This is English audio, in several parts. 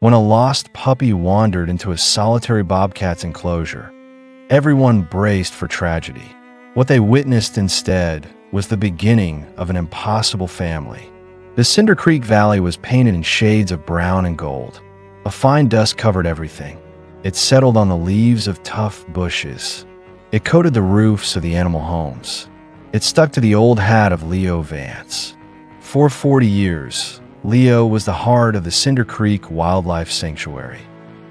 when a lost puppy wandered into a solitary bobcat's enclosure. Everyone braced for tragedy. What they witnessed instead was the beginning of an impossible family. The Cinder Creek Valley was painted in shades of brown and gold. A fine dust covered everything. It settled on the leaves of tough bushes. It coated the roofs of the animal homes. It stuck to the old hat of Leo Vance. For 40 years, Leo was the heart of the Cinder Creek Wildlife Sanctuary.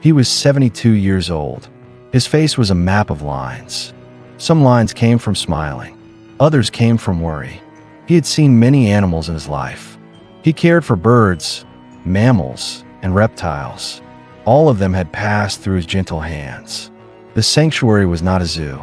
He was 72 years old. His face was a map of lines. Some lines came from smiling. Others came from worry. He had seen many animals in his life. He cared for birds, mammals, and reptiles. All of them had passed through his gentle hands. The sanctuary was not a zoo.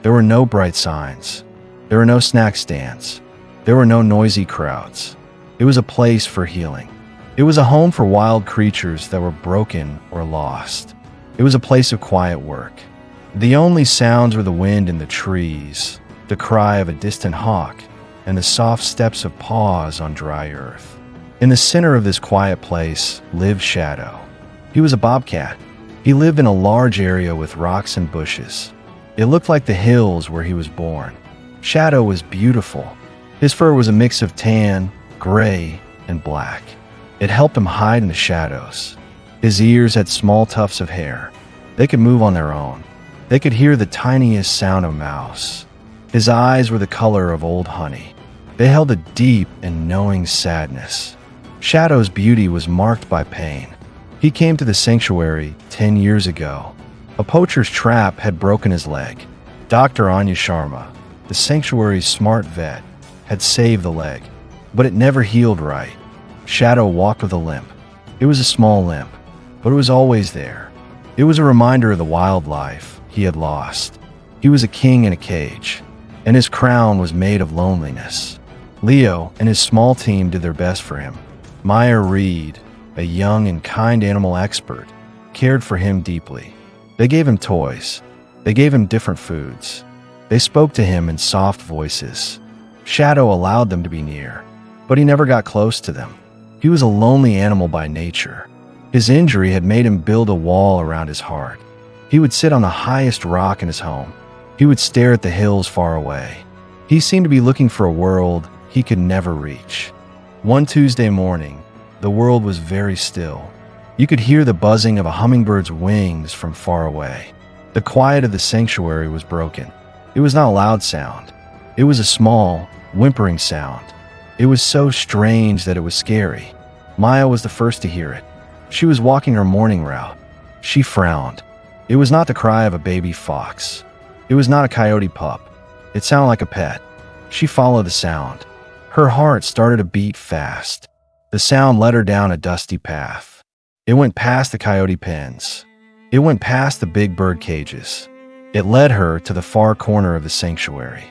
There were no bright signs. There were no snack stands. There were no noisy crowds. It was a place for healing. It was a home for wild creatures that were broken or lost. It was a place of quiet work. The only sounds were the wind in the trees, the cry of a distant hawk, and the soft steps of paws on dry earth. In the center of this quiet place lived Shadow. He was a bobcat. He lived in a large area with rocks and bushes. It looked like the hills where he was born. Shadow was beautiful. His fur was a mix of tan, gray, and black. It helped him hide in the shadows. His ears had small tufts of hair. They could move on their own. They could hear the tiniest sound of a mouse. His eyes were the color of old honey. They held a deep and knowing sadness. Shadow's beauty was marked by pain. He came to the sanctuary 10 years ago. A poacher's trap had broken his leg. Dr. Anya Sharma, the sanctuary's smart vet, had saved the leg, but it never healed right. Shadow walked with a limp. It was a small limp, but it was always there. It was a reminder of the wildlife he had lost. He was a king in a cage, and his crown was made of loneliness. Leo and his small team did their best for him. Maya Reed, a young and kind animal expert, cared for him deeply. They gave him toys. They gave him different foods. They spoke to him in soft voices. Shadow allowed them to be near, but he never got close to them. He was a lonely animal by nature. His injury had made him build a wall around his heart. He would sit on the highest rock in his home. He would stare at the hills far away. He seemed to be looking for a world he could never reach. One Tuesday morning, the world was very still. You could hear the buzzing of a hummingbird's wings from far away. The quiet of the sanctuary was broken. It was not a loud sound. It was a small, whimpering sound. It was so strange that it was scary. Maya was the first to hear it. She was walking her morning route. She frowned. It was not the cry of a baby fox. It was not a coyote pup. It sounded like a pet. She followed the sound. Her heart started to beat fast. The sound led her down a dusty path. It went past the coyote pens. It went past the big bird cages. It led her to the far corner of the sanctuary.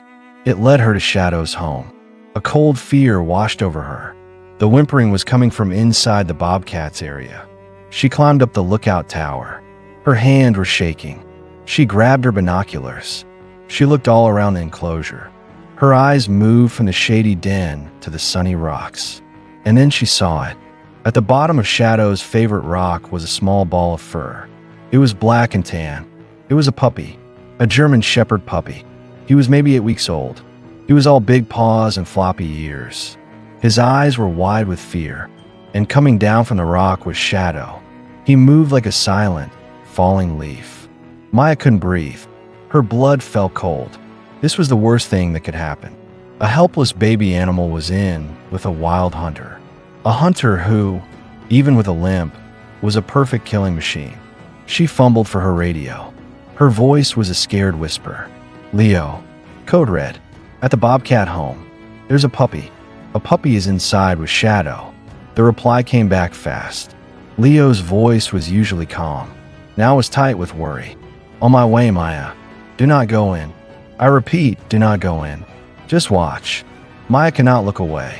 It led her to Shadow's home. A cold fear washed over her. The whimpering was coming from inside the bobcats area. She climbed up the lookout tower. Her hand was shaking. She grabbed her binoculars. She looked all around the enclosure. Her eyes moved from the shady den to the sunny rocks. And then she saw it. At the bottom of Shadow's favorite rock was a small ball of fur. It was black and tan. It was a puppy, a German Shepherd puppy. He was maybe 8 weeks old. He was all big paws and floppy ears. His eyes were wide with fear, and coming down from the rock was Shadow. He moved like a silent, falling leaf. Maya couldn't breathe. Her blood felt cold. This was the worst thing that could happen. A helpless baby animal was in with a wild hunter. A hunter who, even with a limp, was a perfect killing machine. She fumbled for her radio. Her voice was a scared whisper. "Leo, code red. At the Bobcat home. There's a puppy. A puppy is inside with Shadow." The reply came back fast. Leo's voice was usually calm. Now it was tight with worry. "On my way, Maya. Do not go in. I repeat, do not go in. Just watch." Maya could not look away.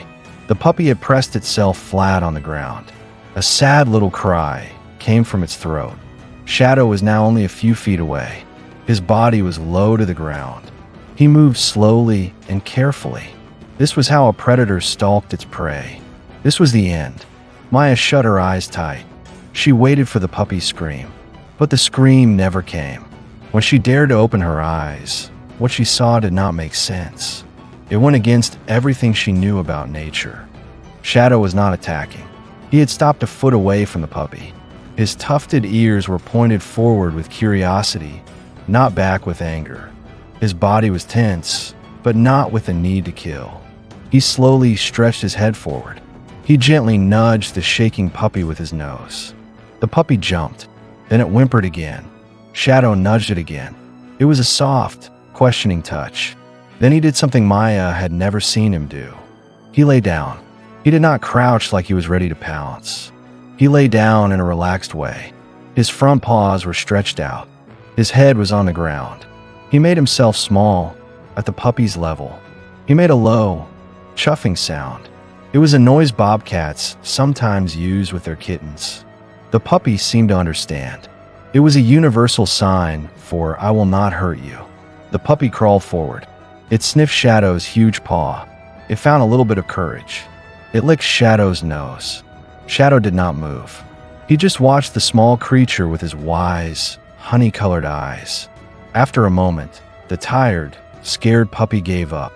The puppy had pressed itself flat on the ground. A sad little cry came from its throat. Shadow was now only a few feet away. His body was low to the ground. He moved slowly and carefully. This was how a predator stalked its prey. This was the end. Maya shut her eyes tight. She waited for the puppy's scream, but the scream never came. When she dared to open her eyes, what she saw did not make sense. It went against everything she knew about nature. Shadow was not attacking. He had stopped a foot away from the puppy. His tufted ears were pointed forward with curiosity, not back with anger. His body was tense, but not with a need to kill. He slowly stretched his head forward. He gently nudged the shaking puppy with his nose. The puppy jumped. Then it whimpered again. Shadow nudged it again. It was a soft, questioning touch. Then he did something Maya had never seen him do. He lay down. He did not crouch like he was ready to pounce. He lay down in a relaxed way. His front paws were stretched out. His head was on the ground. He made himself small, at the puppy's level. He made a low, chuffing sound. It was a noise bobcats sometimes use with their kittens. The puppy seemed to understand. It was a universal sign for "I will not hurt you." The puppy crawled forward. It sniffed Shadow's huge paw. It found a little bit of courage. It licked Shadow's nose. Shadow did not move. He just watched the small creature with his wise, honey-colored eyes. After a moment, the tired, scared puppy gave up.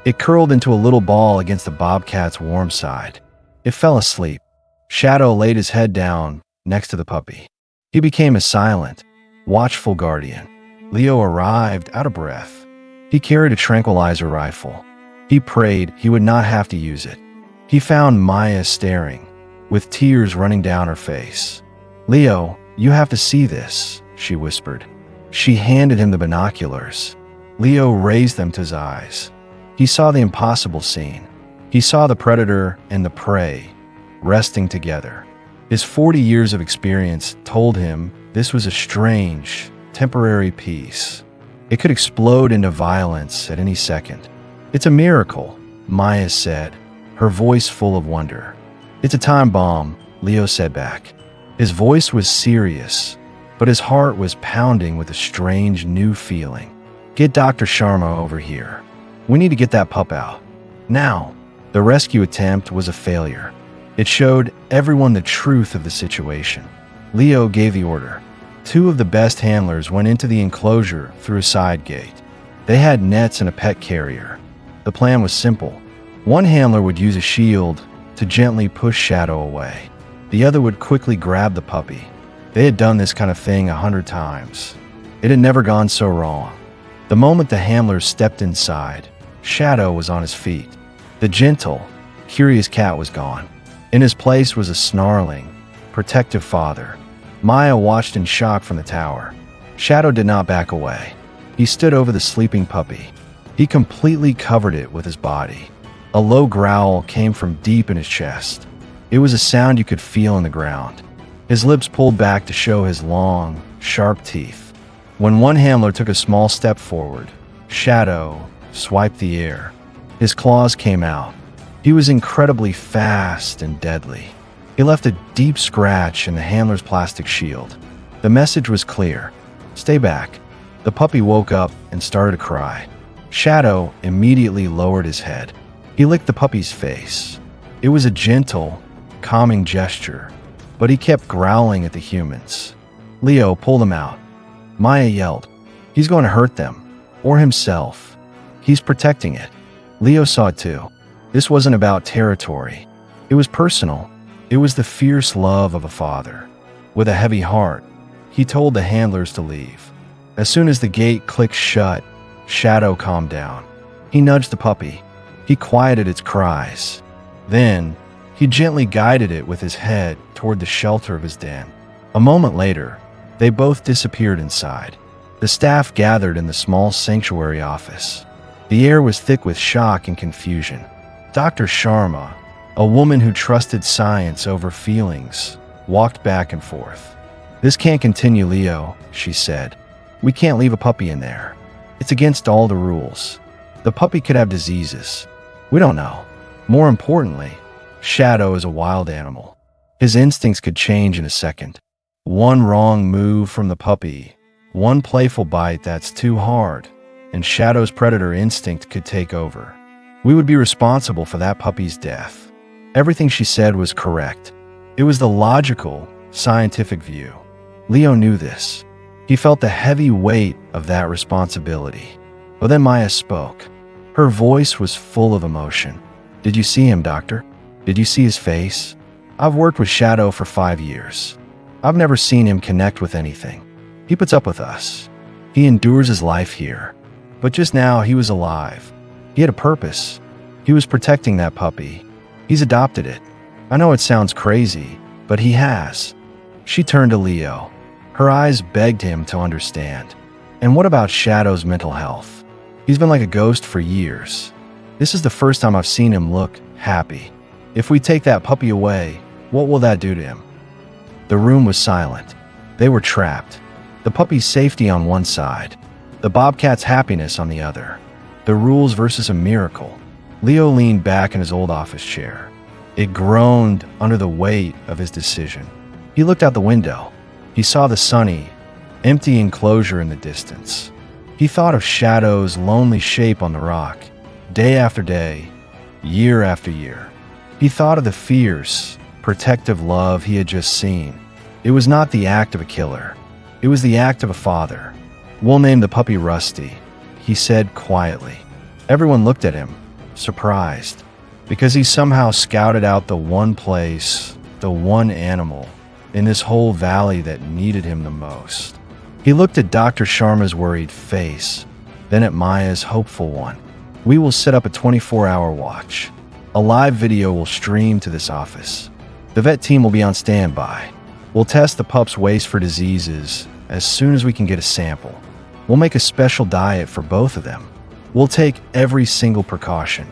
It curled into a little ball against the bobcat's warm side. It fell asleep. Shadow laid his head down next to the puppy. He became a silent, watchful guardian. Leo arrived out of breath. He carried a tranquilizer rifle. He prayed he would not have to use it. He found Maya staring, with tears running down her face. "Leo, you have to see this," she whispered. She handed him the binoculars. Leo raised them to his eyes. He saw the impossible scene. He saw the predator and the prey resting together. His 40 years of experience told him this was a strange, temporary peace. It could explode into violence at any second. "It's a miracle," Maya said, her voice full of wonder. "It's a time bomb," Leo said back. His voice was serious, but his heart was pounding with a strange new feeling. "Get Dr. Sharma over here. We need to get that pup out. Now." The rescue attempt was a failure. It showed everyone the truth of the situation. Leo gave the order. 2 of the best handlers went into the enclosure through a side gate. They had nets and a pet carrier. The plan was simple. One handler would use a shield to gently push Shadow away. The other would quickly grab the puppy. They had done this kind of thing 100 times. It had never gone so wrong. The moment the handlers stepped inside, Shadow was on his feet. The gentle, curious cat was gone. In his place was a snarling, protective father. Maya watched in shock from the tower. Shadow did not back away. He stood over the sleeping puppy. He completely covered it with his body. A low growl came from deep in his chest. It was a sound you could feel in the ground. His lips pulled back to show his long, sharp teeth. When one handler took a small step forward, Shadow swiped the air. His claws came out. He was incredibly fast and deadly. He left a deep scratch in the handler's plastic shield. The message was clear. "Stay back." The puppy woke up and started to cry. Shadow immediately lowered his head. He licked the puppy's face. It was a gentle, calming gesture, but he kept growling at the humans. Leo pulled him out. Maya yelled, "He's going to hurt them, or himself. He's protecting it." Leo saw it too. This wasn't about territory. It was personal. It was the fierce love of a father. With a heavy heart, he told the handlers to leave. As soon as the gate clicked shut, Shadow calmed down. He nudged the puppy. He quieted its cries. Then, he gently guided it with his head toward the shelter of his den. A moment later, they both disappeared inside. The staff gathered in the small sanctuary office. The air was thick with shock and confusion. Dr. Sharma, a woman who trusted science over feelings, walked back and forth. "This can't continue, Leo," she said. "We can't leave a puppy in there. It's against all the rules. The puppy could have diseases. We don't know. More importantly, Shadow is a wild animal. His instincts could change in a second. One wrong move from the puppy, one playful bite that's too hard, and Shadow's predator instinct could take over. We would be responsible for that puppy's death." Everything she said was correct. It was the logical, scientific view. Leo knew this. He felt the heavy weight of that responsibility. But then Maya spoke. Her voice was full of emotion. "Did you see him, doctor? Did you see his face? I've worked with Shadow for 5 years. I've never seen him connect with anything. He puts up with us. He endures his life here. But just now he was alive. He had a purpose. He was protecting that puppy. He's adopted it. I know it sounds crazy, but he has." She turned to Leo. Her eyes begged him to understand. "And what about Shadow's mental health? He's been like a ghost for years. This is the first time I've seen him look happy. If we take that puppy away, what will that do to him?" The room was silent. They were trapped. The puppy's safety on one side, the bobcat's happiness on the other. The rules versus a miracle. Leo leaned back in his old office chair. It groaned under the weight of his decision. He looked out the window. He saw the sunny, empty enclosure in the distance. He thought of Shadow's lonely shape on the rock, day after day, year after year. He thought of the fierce, protective love he had just seen. It was not the act of a killer. It was the act of a father. "We'll name the puppy Rusty," he said quietly. Everyone looked at him, surprised, because he somehow scouted out the one place, the one animal, in this whole valley that needed him the most. He looked at Dr. Sharma's worried face, then at Maya's hopeful one. "We will set up a 24-hour watch. A live video will stream to this office. The vet team will be on standby. We'll test the pup's waste for diseases as soon as we can get a sample. We'll make a special diet for both of them. We'll take every single precaution."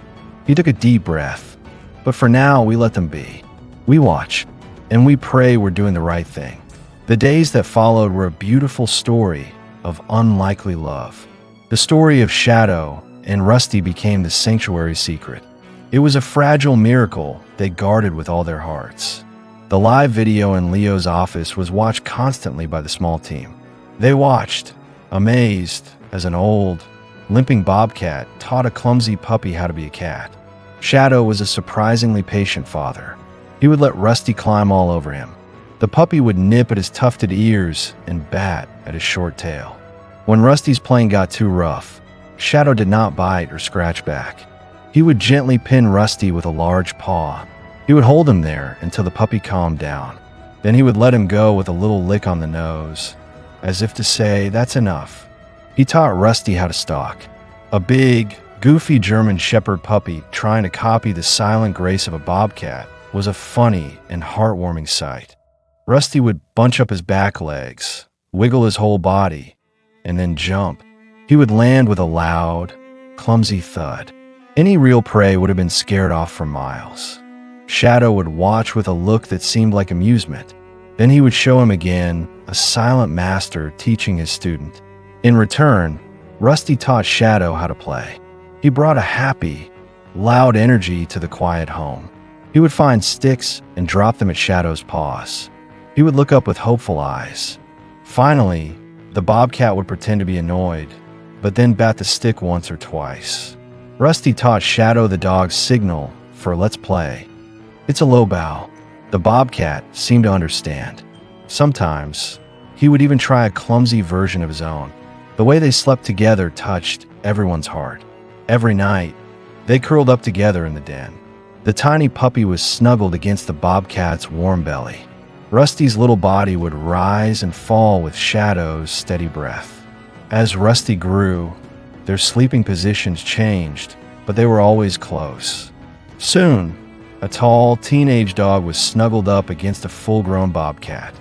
He took a deep breath. "But for now, we let them be. We watch, and we pray we're doing the right thing." The days that followed were a beautiful story of unlikely love. The story of Shadow and Rusty became the sanctuary's secret. It was a fragile miracle they guarded with all their hearts. The live video in Leo's office was watched constantly by the small team. They watched, amazed, as an old, limping bobcat taught a clumsy puppy how to be a cat. Shadow was a surprisingly patient father. He would let Rusty climb all over him. The puppy would nip at his tufted ears and bat at his short tail. When Rusty's playing got too rough, Shadow did not bite or scratch back. He would gently pin Rusty with a large paw. He would hold him there until the puppy calmed down. Then he would let him go with a little lick on the nose, as if to say, "That's enough." He taught Rusty how to stalk. A big, goofy German Shepherd puppy trying to copy the silent grace of a bobcat was a funny and heartwarming sight. Rusty would bunch up his back legs, wiggle his whole body, and then jump. He would land with a loud, clumsy thud. Any real prey would have been scared off for miles. Shadow would watch with a look that seemed like amusement. Then he would show him again, a silent master teaching his student. In return, Rusty taught Shadow how to play. He brought a happy, loud energy to the quiet home. He would find sticks and drop them at Shadow's paws. He would look up with hopeful eyes. Finally, the bobcat would pretend to be annoyed, but then bat the stick once or twice. Rusty taught Shadow the dog's signal for "let's play." It's a low bow. The bobcat seemed to understand. Sometimes, he would even try a clumsy version of his own. The way they slept together touched everyone's heart. Every night, they curled up together in the den. The tiny puppy was snuggled against the bobcat's warm belly. Rusty's little body would rise and fall with Shadow's steady breath. As Rusty grew, their sleeping positions changed, but they were always close. Soon, a tall, teenage dog was snuggled up against a full-grown bobcat.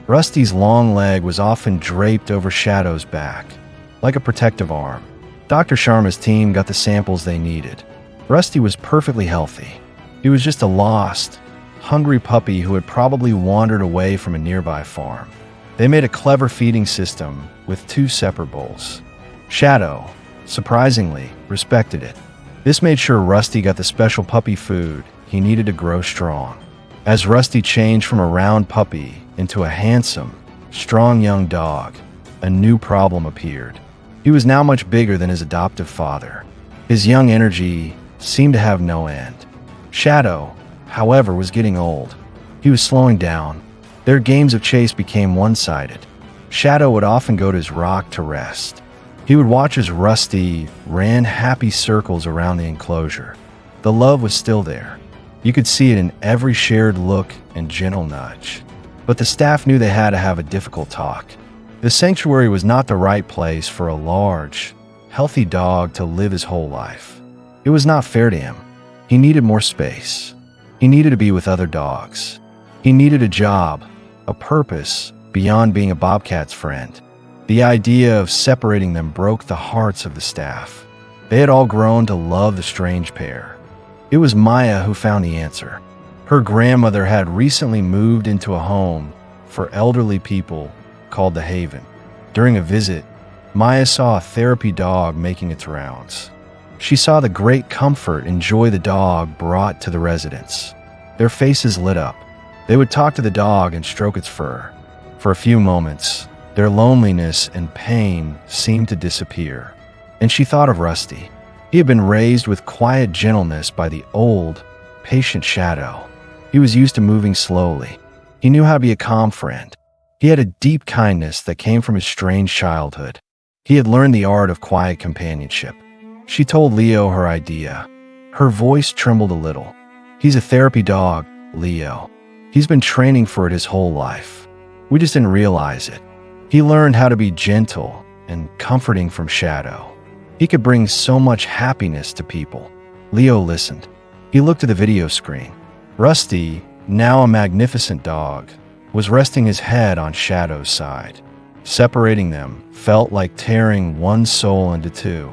Rusty's long leg was often draped over Shadow's back, like a protective arm. Dr. Sharma's team got the samples they needed. Rusty was perfectly healthy. He was just a lost, hungry puppy who had probably wandered away from a nearby farm. They made a clever feeding system with 2 separate bowls. Shadow, surprisingly, respected it. This made sure Rusty got the special puppy food he needed to grow strong. As Rusty changed from a round puppy into a handsome, strong young dog, a new problem appeared. He was now much bigger than his adoptive father. His young energy seemed to have no end. Shadow, however, was getting old. He was slowing down. Their games of chase became one-sided. Shadow would often go to his rock to rest. He would watch as Rusty ran happy circles around the enclosure. The love was still there. You could see it in every shared look and gentle nudge. But the staff knew they had to have a difficult talk. The sanctuary was not the right place for a large, healthy dog to live his whole life. It was not fair to him. He needed more space. He needed to be with other dogs. He needed a job, a purpose, beyond being a Bobcat's friend. The idea of separating them broke the hearts of the staff. They had all grown to love the strange pair. It was Maya who found the answer. Her grandmother had recently moved into a home for elderly people called the Haven. During a visit, Maya saw a therapy dog making its rounds. She saw the great comfort and joy the dog brought to the residents. Their faces lit up. They would talk to the dog and stroke its fur. For a few moments, their loneliness and pain seemed to disappear. And she thought of Rusty. He had been raised with quiet gentleness by the old, patient Shadow. He was used to moving slowly. He knew how to be a calm friend. He had a deep kindness that came from his strange childhood. He had learned the art of quiet companionship. She told Leo her idea. Her voice trembled a little. He's a therapy dog, Leo. He's been training for it his whole life. We just didn't realize it. He learned how to be gentle and comforting from Shadow. He could bring so much happiness to people. Leo listened. He looked at the video screen. Rusty, now a magnificent dog, was resting his head on Shadow's side. Separating them felt like tearing one soul into two.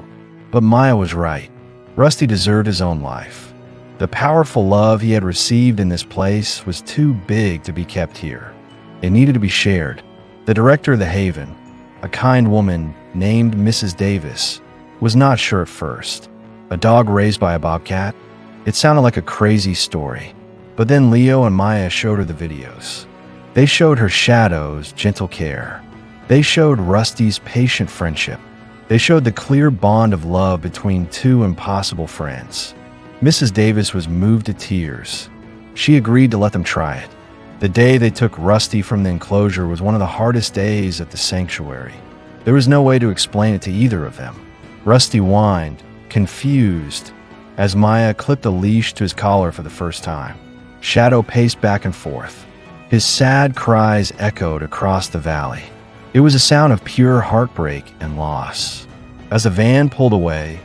But Maya was right. Rusty deserved his own life. The powerful love he had received in this place was too big to be kept here. It needed to be shared. The director of the Haven, a kind woman named Mrs. Davis, was not sure at first. A dog raised by a bobcat? It sounded like a crazy story. But then Leo and Maya showed her the videos. They showed her Shadow's gentle care. They showed Rusty's patient friendship. They showed the clear bond of love between two impossible friends. Mrs. Davis was moved to tears. She agreed to let them try it. The day they took Rusty from the enclosure was one of the hardest days at the sanctuary. There was no way to explain it to either of them. Rusty whined, confused, as Maya clipped a leash to his collar for the first time. Shadow paced back and forth. His sad cries echoed across the valley. It was a sound of pure heartbreak and loss. As the van pulled away,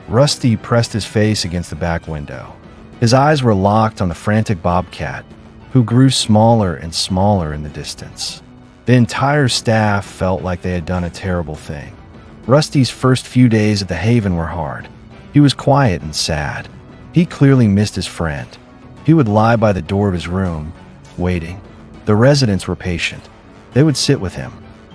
Rusty pressed his face against the back window. His eyes were locked on the frantic Bobcat, who grew smaller and smaller in the distance. The entire staff felt like they had done a terrible thing. Rusty's first few days at the Haven were hard. He was quiet and sad. He clearly missed his friend. He would lie by the door of his room, waiting. The residents were patient. They would sit with him.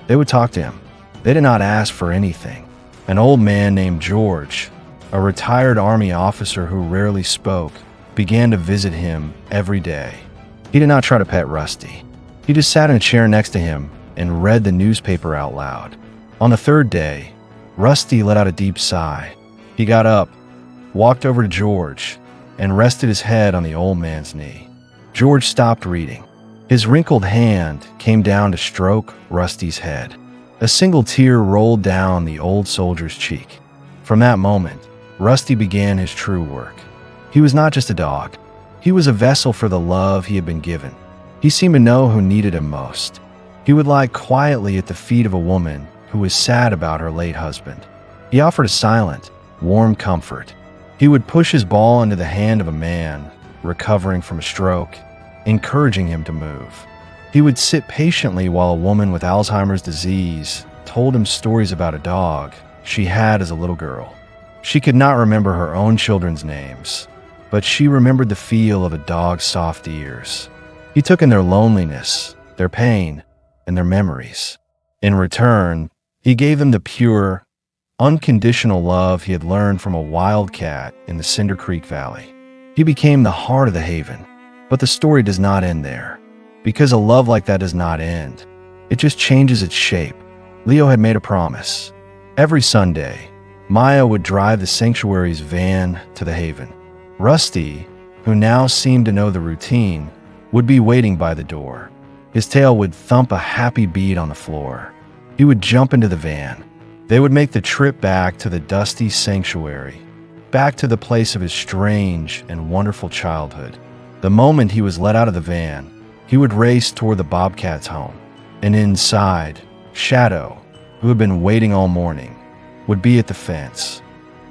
They would talk to him. They did not ask for anything. An old man named George, a retired army officer who rarely spoke, began to visit him every day. He did not try to pet Rusty. He just sat in a chair next to him and read the newspaper out loud. On the third day, Rusty let out a deep sigh. He got up, walked over to George, and rested his head on the old man's knee. George stopped reading. His wrinkled hand came down to stroke Rusty's head. A single tear rolled down the old soldier's cheek. From that moment, Rusty began his true work. He was not just a dog. He was a vessel for the love he had been given. He seemed to know who needed him most. He would lie quietly at the feet of a woman who was sad about her late husband. He offered a silent, warm comfort. He would push his ball into the hand of a man recovering from a stroke, encouraging him to move. He would sit patiently while a woman with Alzheimer's disease told him stories about a dog she had as a little girl. She could not remember her own children's names, but she remembered the feel of a dog's soft ears. He took in their loneliness, their pain, and their memories. In return, he gave them the pure, unconditional love he had learned from a wildcat in the Cinder Creek Valley. He became the heart of the Haven. But the story does not end there. Because a love like that does not end. It just changes its shape. Leo had made a promise. Every Sunday, Maya would drive the sanctuary's van to the Haven. Rusty, who now seemed to know the routine, would be waiting by the door. His tail would thump a happy beat on the floor. He would jump into the van. They would make the trip back to the dusty sanctuary, back to the place of his strange and wonderful childhood. The moment he was let out of the van, he would race toward the Bobcat's home. And inside, Shadow, who had been waiting all morning, would be at the fence.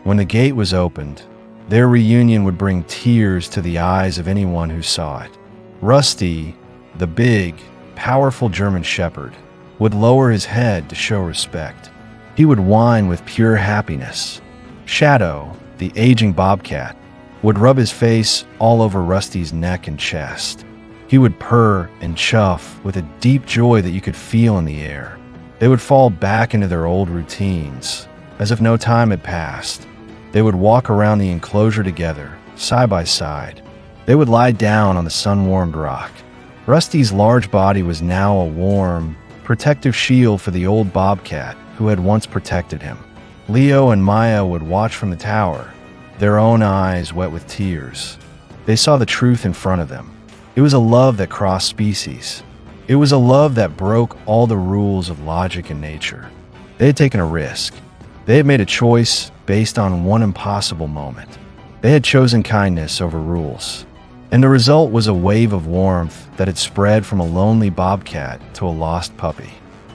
When the gate was opened, their reunion would bring tears to the eyes of anyone who saw it. Rusty, the big, powerful German shepherd, would lower his head to show respect. He would whine with pure happiness. Shadow, the aging bobcat, would rub his face all over Rusty's neck and chest. He would purr and chuff with a deep joy that you could feel in the air. They would fall back into their old routines, as if no time had passed. They would walk around the enclosure together, side by side. They would lie down on the sun-warmed rock. Rusty's large body was now a warm, protective shield for the old bobcat who had once protected him. Leo and Maya would watch from the tower, their own eyes wet with tears. They saw the truth in front of them. It was a love that crossed species. It was a love that broke all the rules of logic and nature. They had taken a risk. They had made a choice based on one impossible moment. They had chosen kindness over rules. And the result was a wave of warmth that had spread from a lonely bobcat to a lost puppy.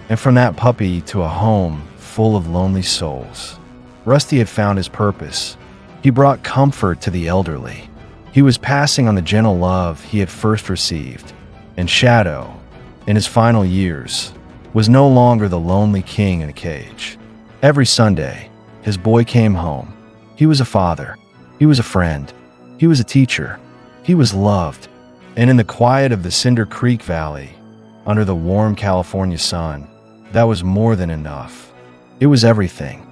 And from that puppy to a home full of lonely souls. Rusty had found his purpose. He brought comfort to the elderly. He was passing on the gentle love he had first received. And Shadow, in his final years, was no longer the lonely king in a cage. Every Sunday, his boy came home. He was a father. He was a friend. He was a teacher. He was loved. And in the quiet of the Cinder Creek Valley, under the warm California sun, that was more than enough. It was everything.